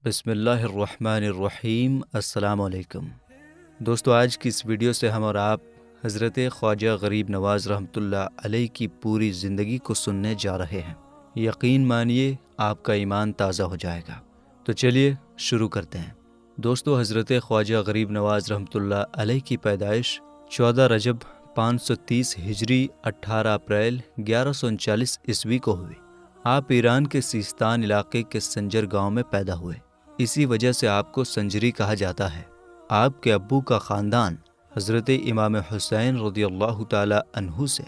بسم اللہ الرحمن الرحیم۔ السلام علیکم دوستو، آج کی اس ویڈیو سے ہم اور آپ حضرت خواجہ غریب نواز رحمۃ اللہ علیہ کی پوری زندگی کو سننے جا رہے ہیں۔ یقین مانیے آپ کا ایمان تازہ ہو جائے گا۔ تو چلیے شروع کرتے ہیں۔ دوستو، حضرت خواجہ غریب نواز رحمۃ اللہ علیہ کی پیدائش 14 رجب 530 ہجری 18 اپریل 1139 عیسوی کو ہوئی۔ آپ ایران کے سیستان علاقے کے سنجر گاؤں میں پیدا ہوئے۔ اسی وجہ سے آپ کو سنجری کہا جاتا ہے۔ آپ کے ابو کا خاندان حضرت امام حسین رضی اللہ تعالی عنہ سے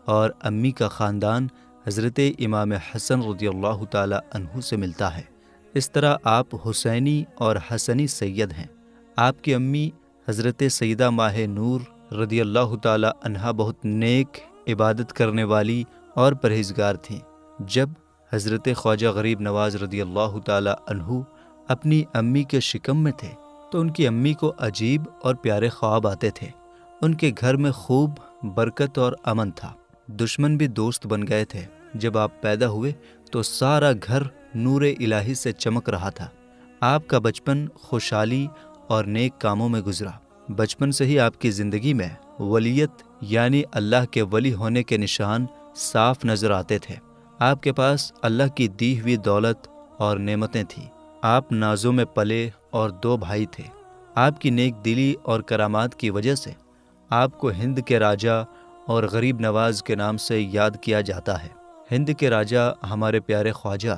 اور امی کا خاندان حضرت امام حسن رضی اللہ تعالی عنہ سے ملتا ہے۔ اس طرح آپ حسینی اور حسنی سید ہیں۔ آپ کی امی حضرت سیدہ ماہ نور رضی اللہ تعالی عنہا بہت نیک، عبادت کرنے والی اور پرہیزگار تھیں۔ جب حضرت خواجہ غریب نواز رضی اللہ تعالی عنہ اپنی امی کے شکم میں تھے تو ان کی امی کو عجیب اور پیارے خواب آتے تھے۔ ان کے گھر میں خوب برکت اور امن تھا۔ دشمن بھی دوست بن گئے تھے۔ جب آپ پیدا ہوئے تو سارا گھر نور الہی سے چمک رہا تھا۔ آپ کا بچپن خوشحالی اور نیک کاموں میں گزرا۔ بچپن سے ہی آپ کی زندگی میں ولیت یعنی اللہ کے ولی ہونے کے نشان صاف نظر آتے تھے۔ آپ کے پاس اللہ کی دی ہوئی دولت اور نعمتیں تھیں۔ آپ نازوں میں پلے اور 2 بھائی تھے۔ آپ کی نیک دلی اور کرامات کی وجہ سے آپ کو ہند کے راجا اور غریب نواز کے نام سے یاد کیا جاتا ہے۔ ہند کے راجا ہمارے پیارے خواجہ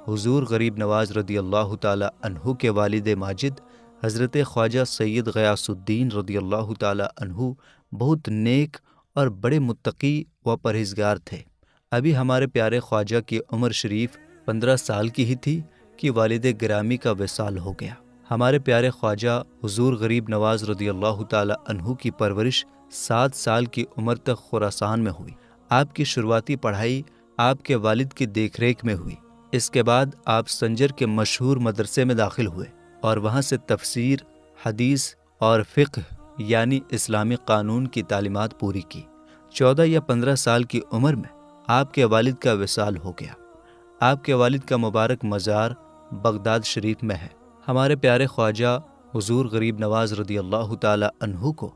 حضور غریب نواز رضی اللہ تعالی عنہ کے والد ماجد حضرت خواجہ سید غیاث الدین رضی اللہ تعالی عنہ بہت نیک اور بڑے متقی و پرہیزگار تھے۔ ابھی ہمارے پیارے خواجہ کی عمر شریف 15 سال کی ہی تھی کہ والد گرامی کا وصال ہو گیا۔ ہمارے پیارے خواجہ حضور غریب نواز رضی اللہ تعالی عنہ کی پرورش 7 سال کی عمر تک خراسان میں ہوئی۔ آپ کی شروعاتی پڑھائی آپ کے والد کی دیکھ ریکھ میں ہوئی۔ اس کے بعد آپ سنجر کے مشہور مدرسے میں داخل ہوئے اور وہاں سے تفسیر، حدیث اور فقہ یعنی اسلامی قانون کی تعلیمات پوری کی۔ 14 یا 15 سال کی عمر میں آپ کے والد کا وصال ہو گیا۔ آپ کے والد کا مبارک مزار بغداد شریف میں ہے۔ ہمارے پیارے خواجہ حضور غریب نواز رضی اللہ تعالی عنہ کو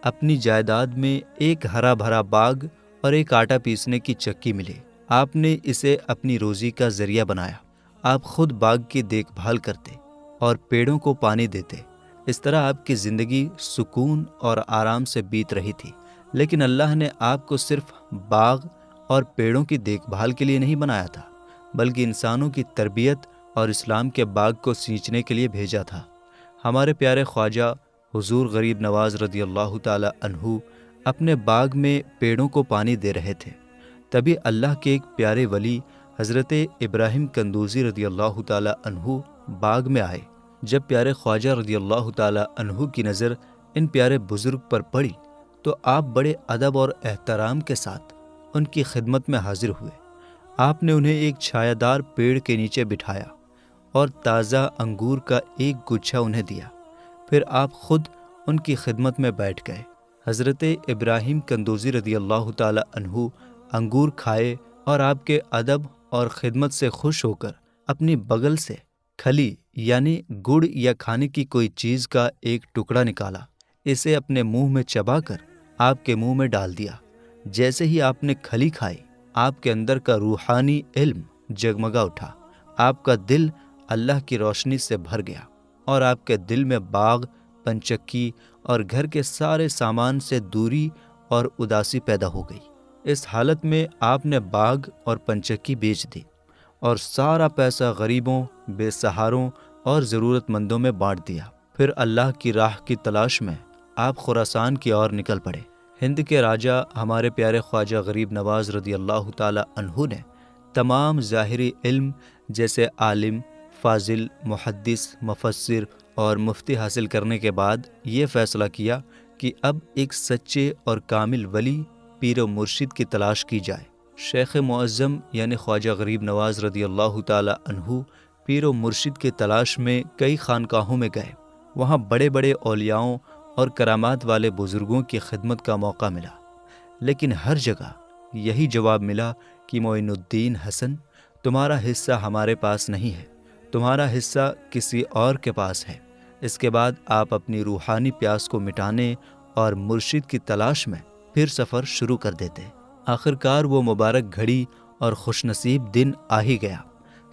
اپنی جائیداد میں ایک ہرا بھرا باغ اور ایک آٹا پیسنے کی چکی ملی۔ آپ نے اسے اپنی روزی کا ذریعہ بنایا۔ آپ خود باغ کی دیکھ بھال کرتے اور پیڑوں کو پانی دیتے۔ اس طرح آپ کی زندگی سکون اور آرام سے بیت رہی تھی۔ لیکن اللہ نے آپ کو صرف باغ اور پیڑوں کی دیکھ بھال کے لیے نہیں بنایا تھا، بلکہ انسانوں کی تربیت اور اسلام کے باغ کو سینچنے کے لیے بھیجا تھا۔ ہمارے پیارے خواجہ حضور غریب نواز رضی اللہ تعالی عنہ اپنے باغ میں پیڑوں کو پانی دے رہے تھے۔ تبھی اللہ کے ایک پیارے ولی حضرت ابراہیم قندوزی رضی اللہ تعالی عنہ باغ میں آئے۔ جب پیارے خواجہ رضی اللہ تعالی عنہ کی نظر ان پیارے بزرگ پر پڑی تو آپ بڑے ادب اور احترام کے ساتھ ان کی خدمت میں حاضر ہوئے۔ آپ نے انہیں ایک چھایہ دار پیڑ کے نیچے بٹھایا اور تازہ انگور کا ایک گچھا انہیں دیا۔ پھر آپ خود ان کی خدمت میں بیٹھ گئے۔ حضرت ابراہیم قندوزی رضی اللہ تعالی عنہ انگور کھائے اور آپ کے ادب اور خدمت سے خوش ہو کر اپنی بغل سے کھلی یعنی گڑ یا کھانے کی کوئی چیز کا ایک ٹکڑا نکالا۔ اسے اپنے منہ میں چبا کر آپ کے منہ میں ڈال دیا۔ جیسے ہی آپ نے کھلی کھائی، آپ کے اندر کا روحانی علم جگمگا اٹھا۔ آپ کا دل اللہ کی روشنی سے بھر گیا اور آپ کے دل میں باغ، پنچکی اور گھر کے سارے سامان سے دوری اور اداسی پیدا ہو گئی۔ اس حالت میں آپ نے باغ اور پنچکی بیچ دی اور سارا پیسہ غریبوں، بے سہاروں اور ضرورت مندوں میں بانٹ دیا۔ پھر اللہ کی راہ کی تلاش میں آپ خراسان کی اور نکل پڑے۔ ہند کے راجا ہمارے پیارے خواجہ غریب نواز رضی اللہ تعالی عنہ نے تمام ظاہری علم جیسے عالم، فاضل، محدث، مفسر اور مفتی حاصل کرنے کے بعد یہ فیصلہ کیا کہ اب ایک سچے اور کامل ولی، پیر و مرشد کی تلاش کی جائے۔ شیخ معظم یعنی خواجہ غریب نواز رضی اللہ تعالی عنہ پیر و مرشد کی تلاش میں کئی خانقاہوں میں گئے۔ وہاں بڑے بڑے اولیاؤں اور کرامات والے بزرگوں کی خدمت کا موقع ملا، لیکن ہر جگہ یہی جواب ملا کہ معین الدین حسن، تمہارا حصہ ہمارے پاس نہیں ہے، تمہارا حصہ کسی اور کے پاس ہے۔ اس کے بعد آپ اپنی روحانی پیاس کو مٹانے اور مرشد کی تلاش میں پھر سفر شروع کر دیتے۔ آخرکار وہ مبارک گھڑی اور خوش نصیب دن آ ہی گیا۔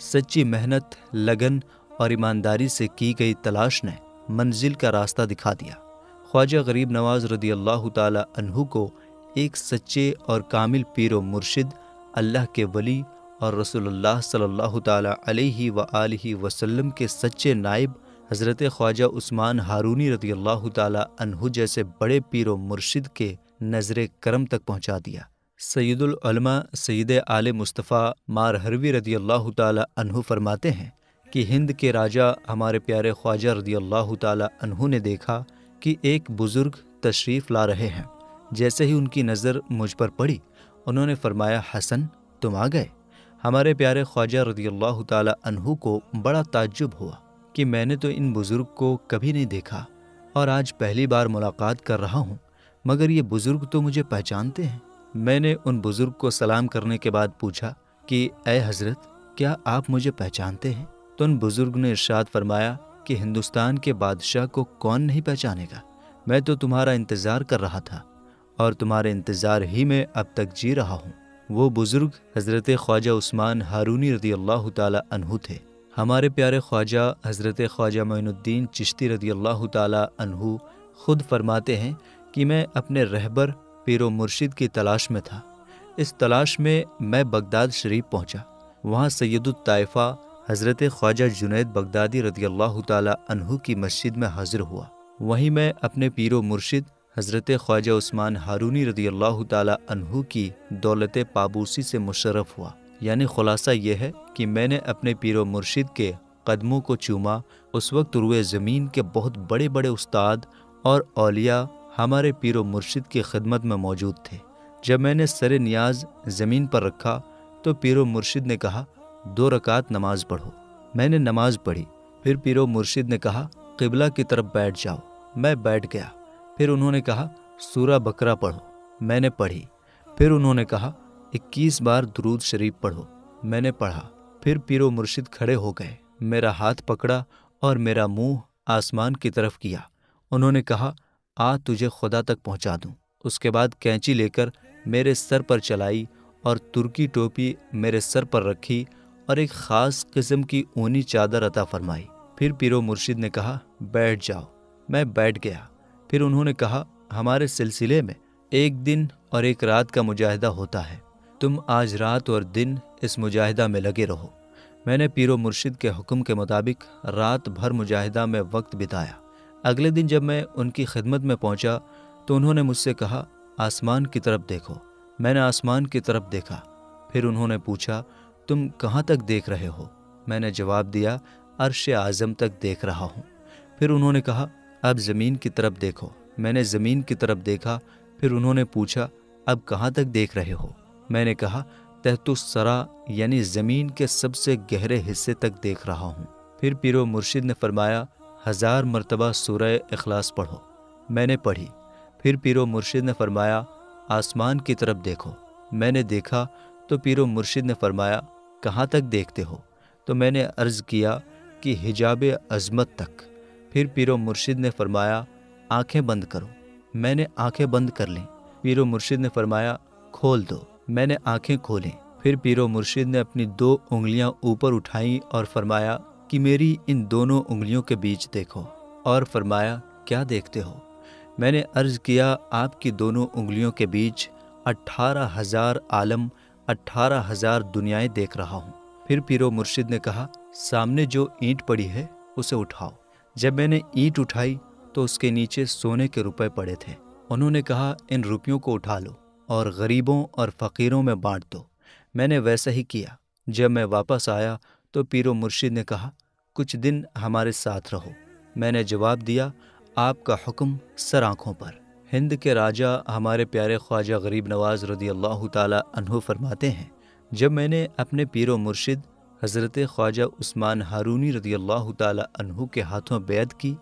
سچی محنت، لگن اور ایمانداری سے کی گئی تلاش نے منزل کا راستہ دکھا دیا۔ خواجہ غریب نواز رضی اللہ تعالی عنہ کو ایک سچے اور کامل پیر و مرشد، اللہ کے ولی اور رسول اللہ صلی اللہ تعالی علیہ وآلہ وسلم کے سچے نائب حضرت خواجہ عثمان ہارونی رضی اللہ تعالی عنہ جیسے بڑے پیر و مرشد کے نظر کرم تک پہنچا دیا۔ سید العلماء سید آل مصطفیٰ مارہروی رضی اللہ تعالی عنہ فرماتے ہیں کہ ہند کے راجہ ہمارے پیارے خواجہ رضی اللہ تعالی عنہ نے دیکھا کہ ایک بزرگ تشریف لا رہے ہیں۔ جیسے ہی ان کی نظر مجھ پر پڑی، انہوں نے فرمایا، حسن تم آ گئے؟ ہمارے پیارے خواجہ رضی اللہ تعالی عنہ کو بڑا تعجب ہوا کہ میں نے تو ان بزرگ کو کبھی نہیں دیکھا اور آج پہلی بار ملاقات کر رہا ہوں، مگر یہ بزرگ تو مجھے پہچانتے ہیں۔ میں نے ان بزرگ کو سلام کرنے کے بعد پوچھا کہ اے حضرت، کیا آپ مجھے پہچانتے ہیں؟ تو ان بزرگ نے ارشاد فرمایا کہ ہندوستان کے بادشاہ کو کون نہیں پہچانے گا؟ میں تو تمہارا انتظار کر رہا تھا اور تمہارے انتظار ہی میں اب تک جی رہا ہوں۔ وہ بزرگ حضرت خواجہ عثمان ہارونی رضی اللہ تعالی عنہ تھے۔ ہمارے پیارے خواجہ حضرت خواجہ معین الدین چشتی رضی اللہ تعالی عنہ خود فرماتے ہیں کہ میں اپنے رہبر پیر و مرشد کی تلاش میں تھا۔ اس تلاش میں میں بغداد شریف پہنچا۔ وہاں سید الطائفہ حضرت خواجہ جنید بغدادی رضی اللہ تعالی عنہ کی مسجد میں حاضر ہوا۔ وہیں میں اپنے پیر و مرشد حضرت خواجہ عثمان ہارونی رضی اللہ تعالی عنہ کی دولت پابوسی سے مشرف ہوا۔ یعنی خلاصہ یہ ہے کہ میں نے اپنے پیر و مرشد کے قدموں کو چوما۔ اس وقت روئے زمین کے بہت بڑے بڑے استاد اور اولیاء ہمارے پیر و مرشد کی خدمت میں موجود تھے۔ جب میں نے سر نیاز زمین پر رکھا تو پیر و مرشد نے کہا، 2 رکعت نماز پڑھو۔ میں نے نماز پڑھی۔ پھر پیر و مرشد نے کہا، قبلہ کی طرف بیٹھ جاؤ۔ میں بیٹھ گیا۔ پھر انہوں نے کہا، سورہ بقرہ پڑھو۔ میں نے پڑھی۔ پھر انہوں نے کہا، 21 بار درود شریف پڑھو۔ میں نے پڑھا۔ پھر پیر و مرشد کھڑے ہو گئے، میرا ہاتھ پکڑا اور میرا منہ آسمان کی طرف کیا۔ انہوں نے کہا، آ تجھے خدا تک پہنچا دوں۔ اس کے بعد کینچی لے کر میرے سر پر چلائی اور ترکی ٹوپی میرے سر پر رکھی اور ایک خاص قسم کی اونی چادر عطا فرمائی۔ پھر پیر و مرشد نے کہا، بیٹھ جاؤ۔ میں بیٹھ گیا۔ پھر انہوں نے کہا، ہمارے سلسلے میں 1 دن اور 1 رات کا مجاہدہ ہوتا ہے، تم آج رات اور دن اس مجاہدہ میں لگے رہو۔ میں نے پیر و مرشد کے حکم کے مطابق رات بھر مجاہدہ میں وقت بتایا۔ اگلے دن جب میں ان کی خدمت میں پہنچا تو انہوں نے مجھ سے کہا، آسمان کی طرف دیکھو۔ میں نے آسمان کی طرف دیکھا۔ پھر انہوں نے پوچھا، تم کہاں تک دیکھ رہے ہو؟ میں نے جواب دیا، عرش اعظم تک دیکھ رہا ہوں۔ پھر انہوں نے کہا، اب زمین کی طرف دیکھو۔ میں نے زمین کی طرف دیکھا۔ پھر انہوں نے پوچھا، اب کہاں تک دیکھ رہے ہو؟ میں نے کہا، تحت الثری یعنی زمین کے سب سے گہرے حصے تک دیکھ رہا ہوں۔ پھر پیر و مرشد نے فرمایا، 1000 مرتبہ سورہ اخلاص پڑھو۔ میں نے پڑھی۔ پھر پیر و مرشد نے فرمایا، آسمان کی طرف دیکھو۔ میں نے دیکھا تو پیر و مرشد نے فرمایا، کہاں تک دیکھتے ہو؟ تو میں نے عرض کیا کہ حجاب عظمت تک۔ پھر پیر و مرشد نے فرمایا، آنکھیں بند کرو۔ میں نے آنکھیں بند کر لیں۔ پیر و مرشد نے فرمایا، کھول دو۔ میں نے آنکھیں کھولیں۔ پھر پیر و مرشد نے اپنی 2 انگلیاں اوپر اٹھائیں اور فرمایا کہ میری ان دونوں انگلیوں کے بیچ دیکھو، اور فرمایا، کیا دیکھتے ہو؟ میں نے عرض کیا، آپ کی دونوں انگلیوں کے بیچ 18,000 عالم، 18,000 دنیائیں دیکھ رہا ہوں۔ پھر پیر و مرشد نے کہا، سامنے جو اینٹ پڑی ہے اسے اٹھاؤ۔ جب میں نے اینٹ اٹھائی تو اس کے نیچے سونے کے روپے پڑے تھے۔ انہوں نے کہا، ان روپیوں کو اٹھا لو اور غریبوں اور فقیروں میں بانٹ دو۔ میں نے ویسا ہی کیا۔ جب میں واپس آیا تو پیر و مرشد نے کہا، کچھ دن ہمارے ساتھ رہو۔ میں نے جواب دیا، آپ کا حکم سر آنکھوں پر۔ ہند کے راجہ ہمارے پیارے خواجہ غریب نواز رضی اللہ تعالی عنہ فرماتے ہیں، جب میں نے اپنے پیر و مرشد حضرت خواجہ عثمان ہارونی رضی اللہ تعالی عنہ کے ہاتھوں بیعت کی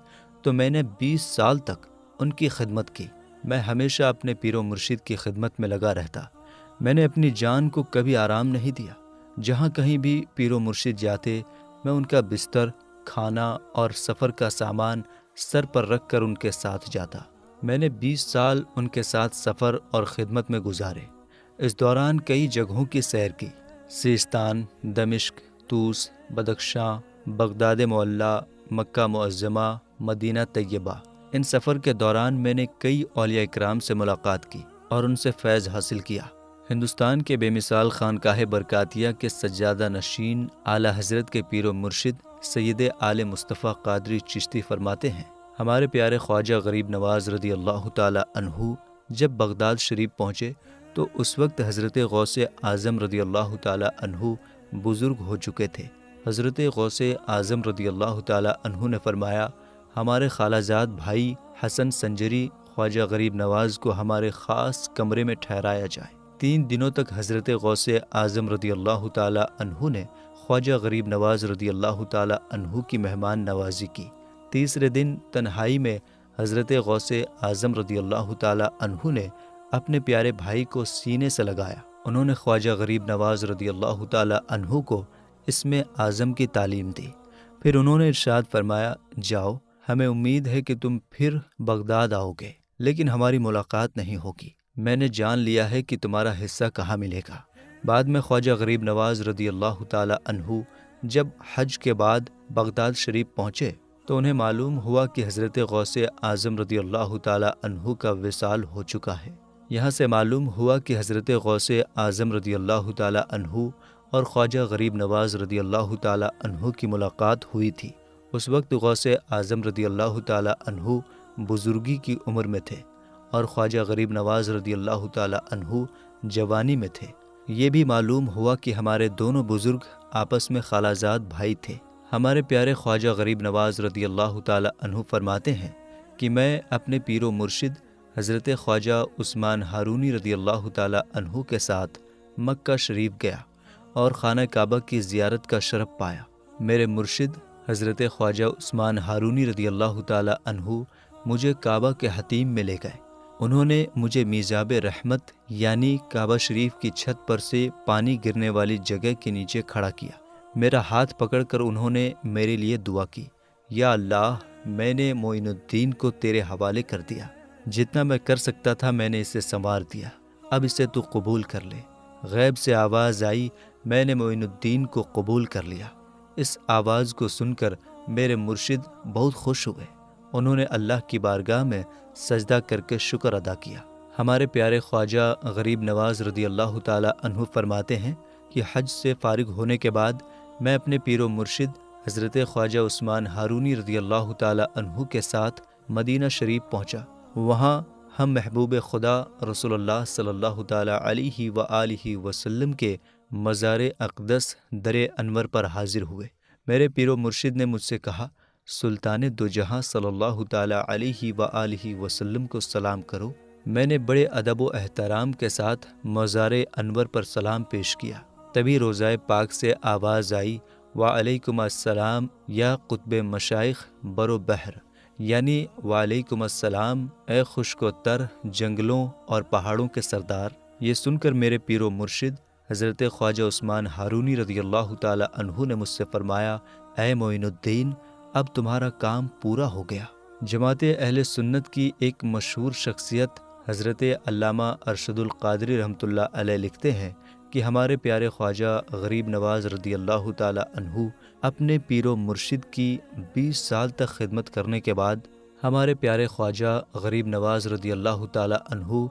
تو میں نے 20 سال تک ان کی خدمت کی۔ میں ہمیشہ اپنے پیر و مرشد کی خدمت میں لگا رہتا۔ میں نے اپنی جان کو کبھی آرام نہیں دیا۔ جہاں کہیں بھی پیر و مرشد جاتے میں ان کا بستر، کھانا اور سفر کا سامان سر پر رکھ کر ان کے ساتھ جاتا۔ میں نے 20 سال ان کے ساتھ سفر اور خدمت میں گزارے۔ اس دوران کئی جگہوں کی سیر کی: سیستان، دمشق، طوس، بدخشاں، بغداد معلیٰ، مکہ معظمہ، مدینہ طیبہ۔ ان سفر کے دوران میں نے کئی اولیاء اکرام سے ملاقات کی اور ان سے فیض حاصل کیا۔ ہندوستان کے بے مثال خانقاہ برکاتیہ کے سجادہ نشین اعلیٰ حضرت کے پیر و مرشد سید آل مصطفیٰ قادری چشتی فرماتے ہیں، ہمارے پیارے خواجہ غریب نواز رضی اللہ تعالی عنہ جب بغداد شریف پہنچے تو اس وقت حضرت غوث اعظم رضی اللہ تعالی عنہ بزرگ ہو چکے تھے۔ حضرت غوث اعظم رضی اللہ تعالی عنہ نے فرمایا، ہمارے خالہ زاد بھائی حسن سنجری خواجہ غریب نواز کو ہمارے خاص کمرے میں ٹھہرایا جائے۔ 3 دنوں تک حضرت غوث اعظم رضی اللہ تعالی عنہ نے خواجہ غریب نواز رضی اللہ تعالی عنہ کی مہمان نوازی کی۔ تیسرے دن تنہائی میں حضرت غوث اعظم رضی اللہ تعالی عنہ نے اپنے پیارے بھائی کو سینے سے لگایا۔ انہوں نے خواجہ غریب نواز رضی اللہ تعالی عنہ کو اسم اعظم کی تعلیم دی۔ پھر انہوں نے ارشاد فرمایا، جاؤ، ہمیں امید ہے کہ تم پھر بغداد آؤ گے، لیکن ہماری ملاقات نہیں ہوگی۔ میں نے جان لیا ہے کہ تمہارا حصہ کہاں ملے گا۔ بعد میں خواجہ غریب نواز رضی اللہ تعالی عنہ جب حج کے بعد بغداد شریف پہنچے تو انہیں معلوم ہوا کہ حضرت غوث اعظم رضی اللہ تعالی عنہ کا وصال ہو چکا ہے۔ یہاں سے معلوم ہوا کہ حضرت غوث اعظم رضی اللہ تعالی عنہ اور خواجہ غریب نواز رضی اللہ تعالی عنہ کی ملاقات ہوئی تھی۔ اس وقت غوث اعظم رضی اللہ تعالی عنہ بزرگی کی عمر میں تھے اور خواجہ غریب نواز رضی اللہ تعالی عنہ جوانی میں تھے۔ یہ بھی معلوم ہوا کہ ہمارے دونوں بزرگ آپس میں خالہ زاد بھائی تھے۔ ہمارے پیارے خواجہ غریب نواز رضی اللہ تعالی عنہ فرماتے ہیں کہ میں اپنے پیر و مرشد حضرت خواجہ عثمان ہارونی رضی اللہ تعالی عنہ کے ساتھ مکہ شریف گیا اور خانہ کعبہ کی زیارت کا شرف پایا۔ میرے مرشد حضرت خواجہ عثمان ہارونی رضی اللہ تعالی عنہ مجھے کعبہ کے حتیم میں لے گئے۔ انہوں نے مجھے میزاب رحمت یعنی کعبہ شریف کی چھت پر سے پانی گرنے والی جگہ کے نیچے کھڑا کیا۔ میرا ہاتھ پکڑ کر انہوں نے میرے لیے دعا کی، یا اللہ، میں نے معین الدین کو تیرے حوالے کر دیا۔ جتنا میں کر سکتا تھا میں نے اسے سنوار دیا، اب اسے تو قبول کر لے۔ غیب سے آواز آئی، میں نے معین الدین کو قبول کر لیا۔ اس آواز کو سن کر میرے مرشد بہت خوش ہوئے۔ انہوں نے اللہ کی بارگاہ میں سجدہ کر کے شکر ادا کیا۔ ہمارے پیارے خواجہ غریب نواز رضی اللہ تعالی عنہ فرماتے ہیں کہ حج سے فارغ ہونے کے بعد میں اپنے پیر و مرشد حضرت خواجہ عثمان ہارونی رضی اللہ تعالی عنہ کے ساتھ مدینہ شریف پہنچا۔ وہاں ہم محبوب خدا رسول اللہ صلی اللہ تعالی علیہ وآلہ وسلم کے مزار اقدس در انور پر حاضر ہوئے۔ میرے پیر و مرشد نے مجھ سے کہا، سلطان دو جہاں صلی اللہ تعالی علیہ وآلہ وسلم کو سلام کرو۔ میں نے بڑے ادب و احترام کے ساتھ مزار انور پر سلام پیش کیا۔ تبھی روضہ پاک سے آواز آئی، وعلیکم السلام یا قطب مشائخ برو بحر، یعنی وعلیکم السلام اے خشک و تر جنگلوں اور پہاڑوں کے سردار۔ یہ سن کر میرے پیر و مرشد حضرت خواجہ عثمان ہارونی رضی اللہ تعالی عنہ نے مجھ سے فرمایا، اے معین الدین، اب تمہارا کام پورا ہو گیا۔ جماعت اہل سنت کی ایک مشہور شخصیت حضرت علامہ ارشد القادری رحمۃ اللہ علیہ لکھتے ہیں کہ ہمارے پیارے خواجہ غریب نواز رضی اللہ تعالی عنہ اپنے پیر و مرشد کی 20 سال تک خدمت کرنے کے بعد ہمارے پیارے خواجہ غریب نواز رضی اللہ تعالی عنہ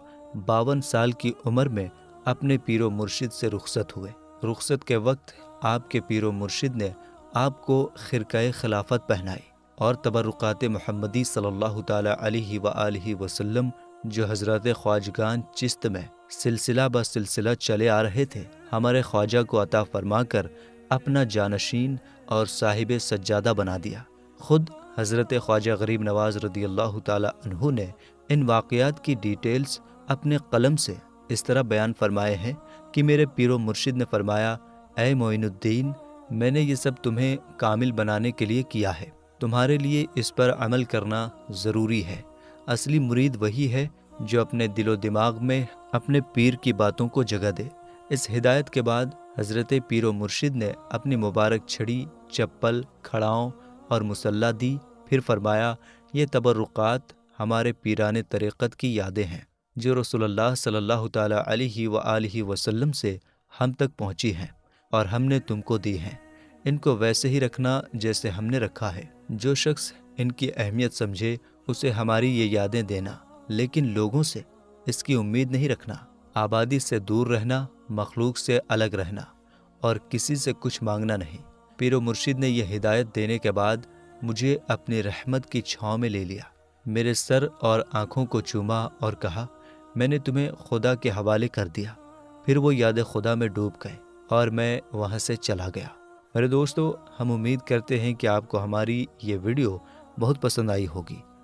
52 سال کی عمر میں اپنے پیر و مرشد سے رخصت ہوئے۔ رخصت کے وقت آپ کے پیر و مرشد نے آپ کو خرقہ خلافت پہنائی اور تبرکات محمدی صلی اللہ تعالی علیہ وآلہ وسلم جو حضرت خواجگان چست میں سلسلہ بہ سلسلہ چلے آ رہے تھے، ہمارے خواجہ کو عطا فرما کر اپنا جانشین اور صاحب سجادہ بنا دیا۔ خود حضرت خواجہ غریب نواز رضی اللہ تعالی عنہ نے ان واقعات کی ڈیٹیلز اپنے قلم سے اس طرح بیان فرمائے ہیں کہ میرے پیر و مرشد نے فرمایا، اے معین الدین، میں نے یہ سب تمہیں کامل بنانے کے لیے کیا ہے، تمہارے لیے اس پر عمل کرنا ضروری ہے۔ اصلی مرید وہی ہے جو اپنے دل و دماغ میں اپنے پیر کی باتوں کو جگہ دے۔ اس ہدایت کے بعد حضرت پیر و مرشد نے اپنی مبارک چھڑی، چپل، کھڑاؤں اور مسلح دی، پھر فرمایا یہ تبرکات ہمارے پیران طریقت کی یادیں ہیں جو رسول اللہ صلی اللہ تعالیٰ علیہ وآلہ وسلم سے ہم تک پہنچی ہیں اور ہم نے تم کو دی ہیں۔ ان کو ویسے ہی رکھنا جیسے ہم نے رکھا ہے۔ جو شخص ان کی اہمیت سمجھے اسے ہماری یہ یادیں دینا، لیکن لوگوں سے اس کی امید نہیں رکھنا۔ آبادی سے دور رہنا، مخلوق سے الگ رہنا اور کسی سے کچھ مانگنا نہیں۔ پیر و مرشد نے یہ ہدایت دینے کے بعد مجھے اپنی رحمت کی چھاؤں میں لے لیا، میرے سر اور آنکھوں کو چوما اور کہا میں نے تمہیں خدا کے حوالے کر دیا۔ پھر وہ یاد خدا میں ڈوب گئے اور میں وہاں سے چلا گیا۔ میرے دوستو، ہم امید کرتے ہیں کہ آپ کو ہماری یہ ویڈیو بہت پسند آئی ہوگی۔